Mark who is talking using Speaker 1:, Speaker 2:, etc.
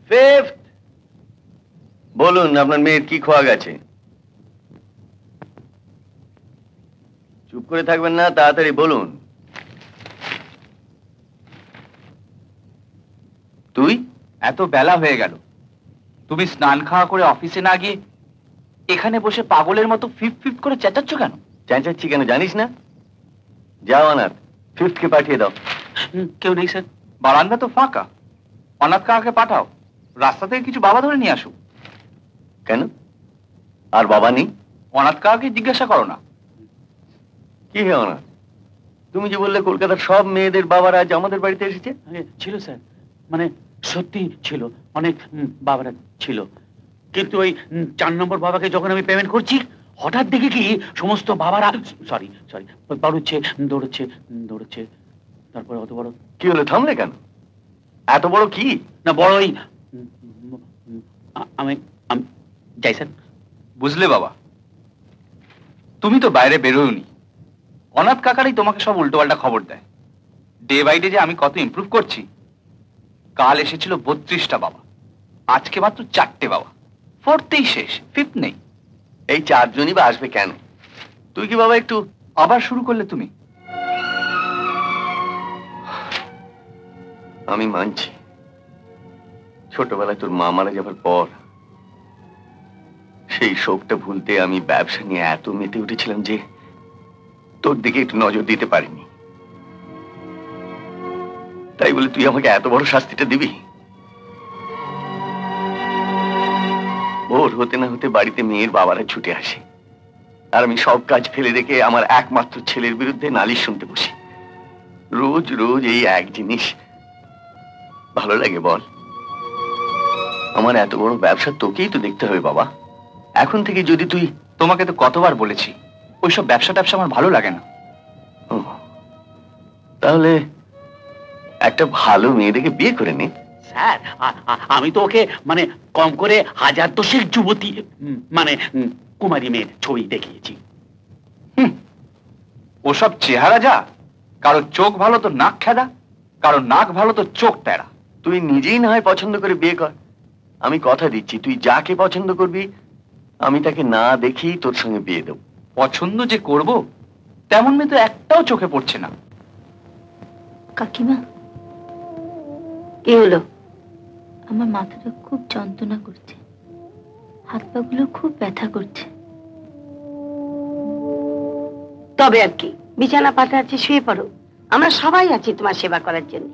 Speaker 1: Fifth, বলুন আপনার মেয়ের কি খোয়া গেছে? চুপ করে থাকবেন না, তাড়াতাড়ি বলুন। তুই?
Speaker 2: এত বেলা হয়ে গেল, তুমি স্নান খাওয়া করে অফিসে না গিয়ে এখানে বসে পাগলের মতো ফিফ ফিফ করে চেঁচাচ্ছ কেন?
Speaker 1: চেঁচাচ্ছি কেন জানিস না? যাও অনাথ, ফিফথকে পাঠিয়ে দাও।
Speaker 2: কেউ নেই স্যার, বারান্দা তো ফাঁকা। অনাথ কাকাকে পাঠাও, রাস্তা থেকে কিছু বাবা ধরে নিয়ে আসুক।
Speaker 1: কেন, আর বাবা নেই?
Speaker 2: অনাথ কাকাকে জিজ্ঞাসা করো না।
Speaker 1: কি হে অনাথ, তুমি যে বললে কলকাতার সব মেয়েদের বাবারা আজ আমাদের বাড়িতে এসেছে?
Speaker 3: ছিল স্যার, মানে সত্যি ছিল, অনেক বাবারা ছিল, কিন্তু ওই 4 নম্বর বাবাকে যখন আমি পেমেন্ট করছি, হঠাৎ দেখি কি সমস্ত বাবারা সরি দৌড়চ্ছে। তারপরে অত বড়
Speaker 1: কি হলো, থামলে কেন? এত বড় কি?
Speaker 3: না বড়ই আমি যাই স্যার।
Speaker 2: বুঝলে বাবা, তুমি তো বাইরে বেরোয়নি, অনাথ কাকারই তোমাকে সব উল্টোপাল্টা খবর দেয়। ডে বাই ডে যে আমি কত ইমপ্রুভ করছি। কাল এসেছিল 32টা বাবা, আজকে মাত্র 4টে বাবা, 4থেই শেষ, 5th নেই।
Speaker 1: এই 4 জনই বা আসবে কেন? তুই কি বাবা একটু
Speaker 2: আবার শুরু করলে তুমি?
Speaker 1: আমি মানছি, ছোটবেলায় তোর মা মারা যাবার পর সেই শোকটা ভুলতে আমি ব্যবসা নিয়ে এত মেতে উঠেছিলাম যে তোর দিকে একটু নজর দিতে পারিনি। তাই বলে তুই আমাকে এত বড় শাস্তিটা দিবি? ভোর হতে না হতে বাড়িতে মেয়ের বাবারা ছুটে আসে, আর আমি সব কাজ ফেলে রেখে আমার একমাত্র ছেলের বিরুদ্ধে নালিশ শুনতে বসি। রোজ রোজ এই এক জিনিস ভালো লাগে বল? আমার এত বড় ব্যবসা তোকেই তো দেখতে হবে বাবা। এখন থেকে যদি তুই...
Speaker 2: তোমাকে তো কতবার বলেছি ওইসব ব্যবসা ট্যাবসা আমার ভালো লাগে না।
Speaker 1: তাহলে একটা ভালো মেয়ে দেখে বিয়ে করে নে।
Speaker 3: স্যার আমি তো ওকে মানে কম করে 1000 যুবতী মানে কুমারী মেয়ের ছবি দেখিয়েছি।
Speaker 2: ওসব চেহারা যা, কারো চোখ ভালো তো নাক খেদা, কারো নাক ভালো তো চোখ তেরা।
Speaker 1: তুই নিজেই না হয় পছন্দ করে বিয়ে কর, আমি কথা দিচ্ছি তুই যাকে পছন্দ করবি আমি তাকে না দেখেই তোর সঙ্গে বিয়ে দেব।
Speaker 2: পছন্দ যে করব তেমন মেয়ে তো একটাও চোখে পড়ছে না।
Speaker 4: কাকিমা, কি হলো? আমার মাথাটা খুব যন্ত্রণা করছে, হাত পা গুলো খুব ব্যথা করছে।
Speaker 5: তবে আর কি, বিছানা পাতা আছে, শুয়ে পড়ো, আমরা সবাই আছি তোমার সেবা করার জন্য।